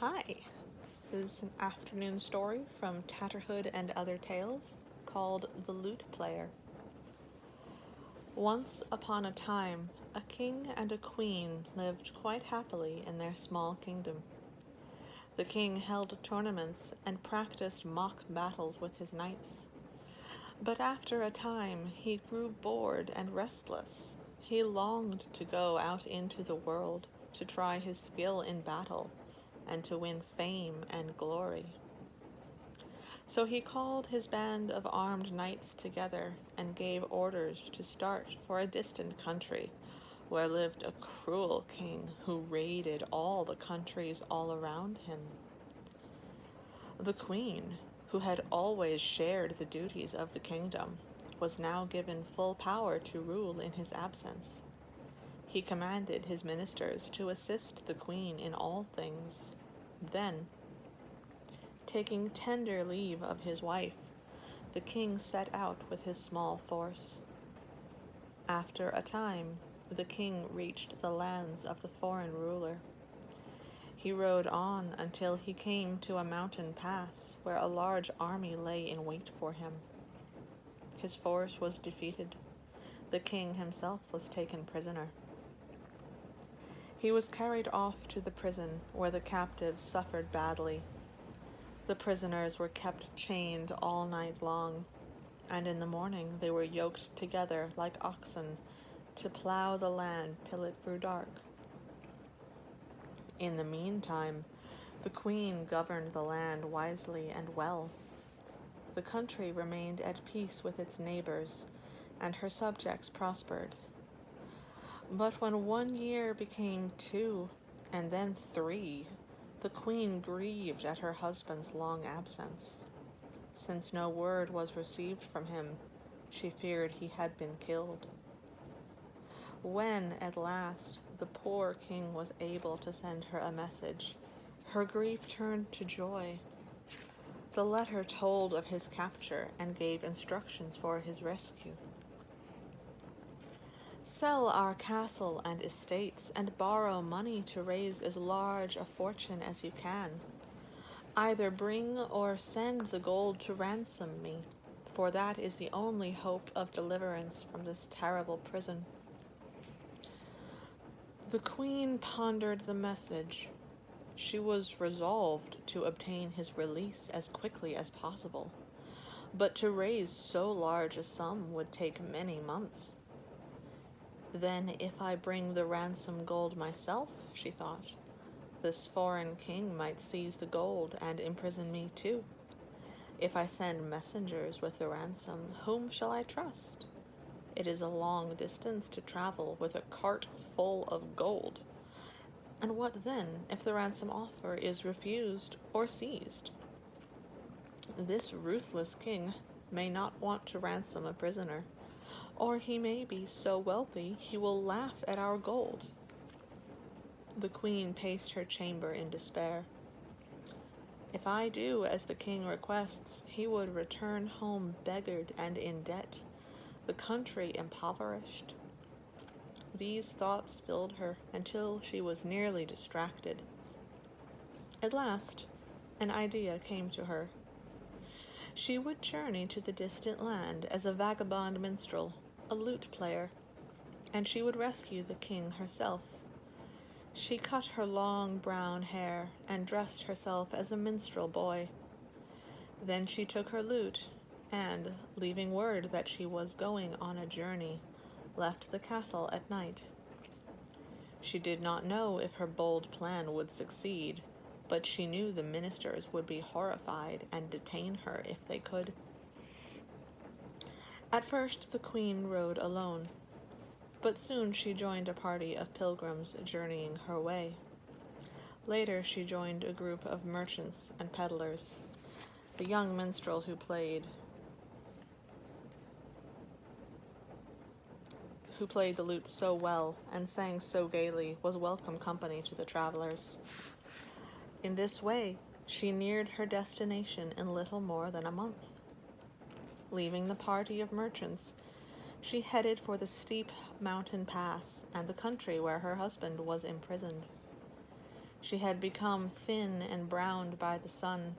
Hi, this is an afternoon story from Tatterhood and Other Tales called The Lute Player. Once upon a time, a king and a queen lived quite happily in their small kingdom. The king held tournaments and practiced mock battles with his knights. But after a time, he grew bored and restless. He longed to go out into the world to try his skill in battle and to win fame and glory. So he called his band of armed knights together and gave orders to start for a distant country where lived a cruel king who raided all the countries all around him. The queen, who had always shared the duties of the kingdom, was now given full power to rule in his absence. He commanded his ministers to assist the queen in all things. Then, taking tender leave of his wife, the king set out with his small force. After a time, the king reached the lands of the foreign ruler. He rode on until he came to a mountain pass where a large army lay in wait for him. His force was defeated. The king himself was taken prisoner. He was carried off to the prison where the captives suffered badly. The prisoners were kept chained all night long, and in the morning they were yoked together like oxen to plow the land till it grew dark. In the meantime, the queen governed the land wisely and well. The country remained at peace with its neighbors, and her subjects prospered. But when 1 year became 2, and then 3, the queen grieved at her husband's long absence. Since no word was received from him, she feared he had been killed. When, at last, the poor king was able to send her a message, her grief turned to joy. The letter told of his capture and gave instructions for his rescue. Sell our castle and estates and borrow money to raise as large a fortune as you can. Either bring or send the gold to ransom me, for that is the only hope of deliverance from this terrible prison. The queen pondered the message. She was resolved to obtain his release as quickly as possible, but to raise so large a sum would take many months. Then if I bring the ransom gold myself, she thought, this foreign king might seize the gold and imprison me too. If I send messengers with the ransom, whom shall I trust? It is a long distance to travel with a cart full of gold. And what then if the ransom offer is refused or seized? This ruthless king may not want to ransom a prisoner, or he may be so wealthy he will laugh at our gold. The queen paced her chamber in despair. If I do as the king requests, he would return home beggared and in debt, the country impoverished. These thoughts filled her until she was nearly distracted. At last, an idea came to her. She would journey to the distant land as a vagabond minstrel, a lute player, and she would rescue the king herself. She cut her long brown hair and dressed herself as a minstrel boy. Then she took her lute and, leaving word that she was going on a journey, left the castle at night. She did not know if her bold plan would succeed, but she knew the ministers would be horrified and detain her if they could. At first the queen rode alone, but soon she joined a party of pilgrims journeying her way. Later she joined a group of merchants and peddlers. The young minstrel who played the lute so well and sang so gaily was welcome company to the travelers. In this way, she neared her destination in little more than a month. Leaving the party of merchants, she headed for the steep mountain pass and the country where her husband was imprisoned. She had become thin and browned by the sun,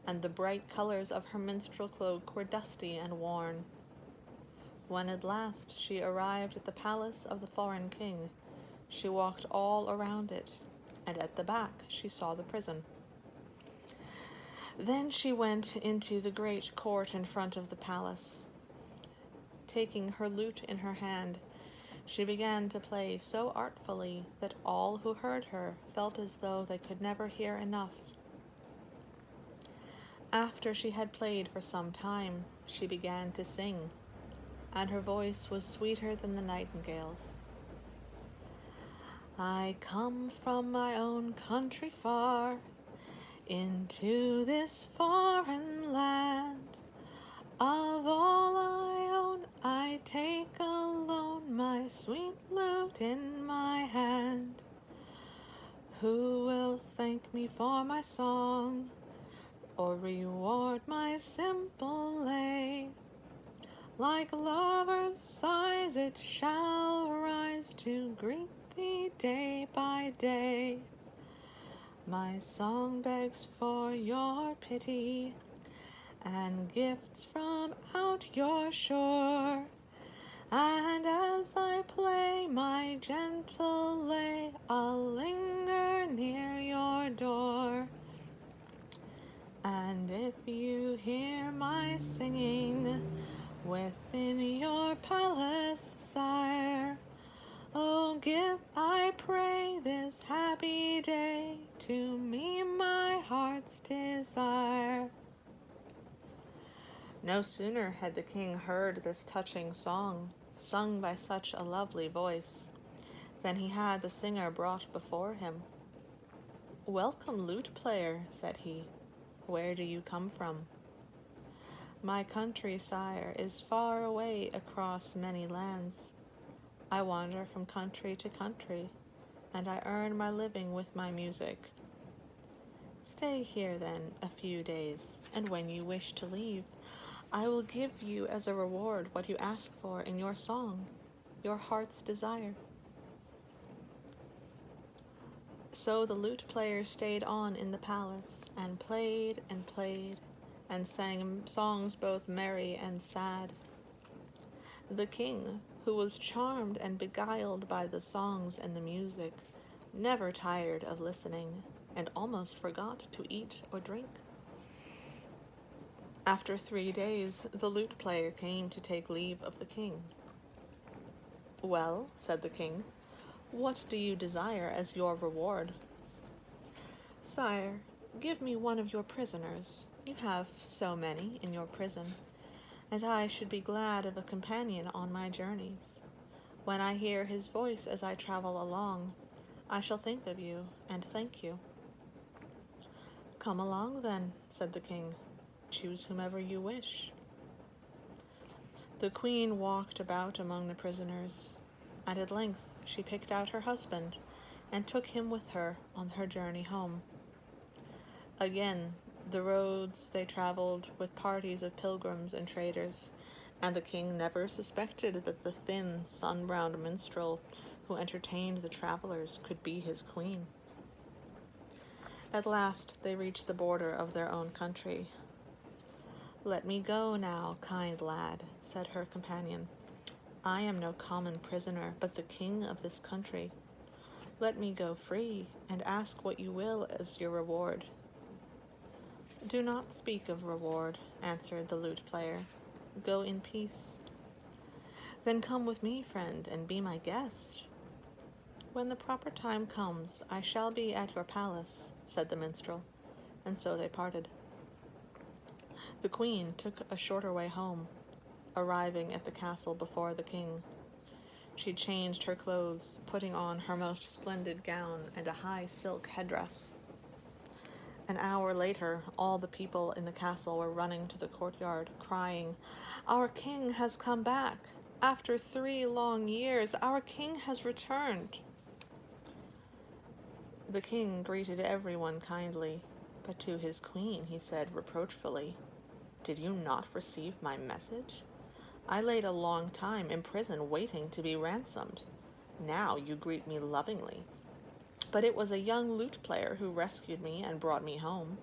and the bright colors of her minstrel cloak were dusty and worn. When at last she arrived at the palace of the foreign king, she walked all around it, and at the back she saw the prison. Then she went into the great court in front of the palace. Taking her lute in her hand, she began to play so artfully that all who heard her felt as though they could never hear enough. After she had played for some time, she began to sing, and her voice was sweeter than the nightingale's. I come from my own country far, into this foreign land. Of all I own, I take alone my sweet lute in my hand. Who will thank me for my song, or reward my simple lay? Like lovers' sighs it shall rise to greet thee day by day. My song begs for your pity, and gifts from out your shore. And as I play my gentle lay, I'll linger near your door. And if you hear my singing within your palace, sire, oh, give, I pray, this happy day to me my heart's desire. No sooner had the king heard this touching song, sung by such a lovely voice, than he had the singer brought before him. Welcome, lute player, said he. Where do you come from? My country, sire, is far away across many lands. I wander from country to country, and I earn my living with my music. Stay here, then, a few days, and when you wish to leave, I will give you as a reward what you ask for in your song, your heart's desire. So the lute player stayed on in the palace, and played, and sang songs both merry and sad. The king, who was charmed and beguiled by the songs and the music, never tired of listening, and almost forgot to eat or drink. After 3 days, the lute player came to take leave of the king. Well, said the king, what do you desire as your reward? Sire, give me one of your prisoners. You have so many in your prison, and I should be glad of a companion on my journeys. When I hear his voice as I travel along, I shall think of you and thank you. Come along, then, said the king. Choose whomever you wish. The queen walked about among the prisoners, and at length she picked out her husband and took him with her on her journey home. Again, the roads they traveled with parties of pilgrims and traders, and the king never suspected that the thin, sun-browned minstrel who entertained the travelers could be his queen. At last they reached the border of their own country. Let me go now, kind lad, said her companion. I am no common prisoner, but the king of this country. Let me go free, and ask what you will as your reward. Do not speak of reward, answered the lute player. Go in peace. Then come with me, friend, and be my guest. When the proper time comes, I shall be at your palace, said the minstrel, and so they parted. The queen took a shorter way home, arriving at the castle before the king. She changed her clothes, putting on her most splendid gown and a high silk headdress. An hour later, all the people in the castle were running to the courtyard, crying, Our king has come back! After 3 long years, our king has returned! The king greeted everyone kindly, but to his queen he said reproachfully, Did you not receive my message? I laid a long time in prison waiting to be ransomed. Now you greet me lovingly. but it was a young lute player who rescued me and brought me home."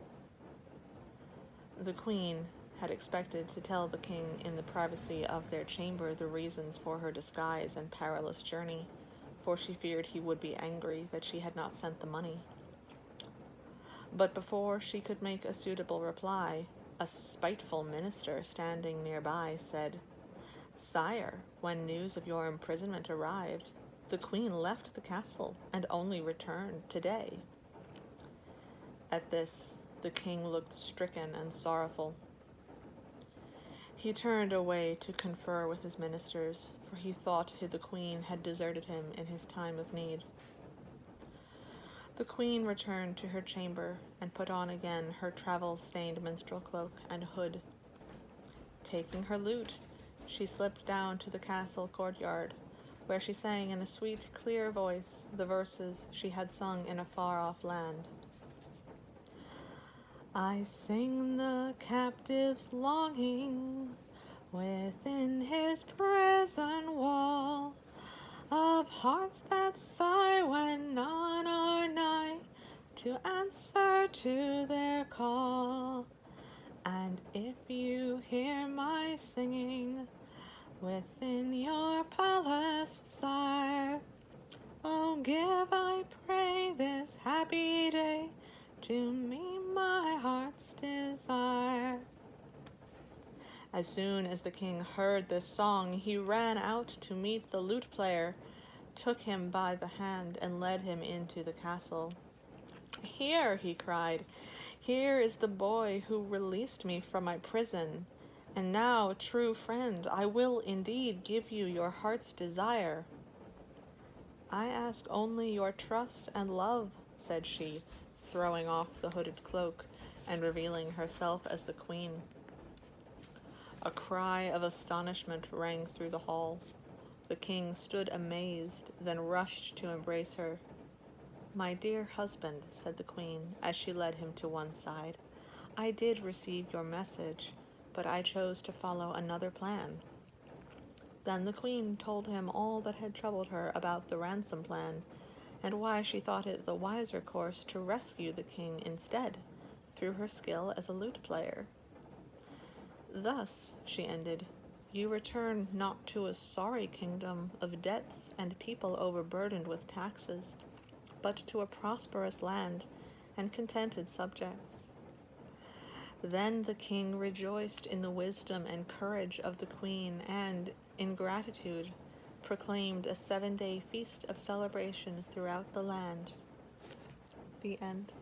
The queen had expected to tell the king in the privacy of their chamber the reasons for her disguise and perilous journey, for she feared he would be angry that she had not sent the money. But before she could make a suitable reply, a spiteful minister standing nearby said, "Sire, when news of your imprisonment arrived, the queen left the castle and only returned today." At this, the king looked stricken and sorrowful. He turned away to confer with his ministers, for he thought the queen had deserted him in his time of need. The queen returned to her chamber and put on again her travel-stained minstrel cloak and hood. Taking her lute, she slipped down to the castle courtyard, where she sang in a sweet, clear voice the verses she had sung in a far-off land. "I sing the captive's longing within his prison wall, of hearts that sigh when none are nigh to answer to their call. And if you hear my singing within your palace, sire, oh, give, I pray, this happy day to me my heart's desire." As soon as the king heard this song, he ran out to meet the lute player, took him by the hand, and led him into the castle. "Here," he cried, "here is the boy who released me from my prison. And now, true friend, I will indeed give you your heart's desire." "I ask only your trust and love," said she, throwing off the hooded cloak and revealing herself as the queen. A cry of astonishment rang through the hall. The king stood amazed, then rushed to embrace her. "My dear husband," said the queen, as she led him to one side, "I did receive your message, but I chose to follow another plan." Then the queen told him all that had troubled her about the ransom plan, and why she thought it the wiser course to rescue the king instead, through her skill as a lute player. "Thus," she ended, "you return not to a sorry kingdom of debts and people overburdened with taxes, but to a prosperous land and contented subjects." Then the king rejoiced in the wisdom and courage of the queen, and, in gratitude, proclaimed a 7-day feast of celebration throughout the land. The end.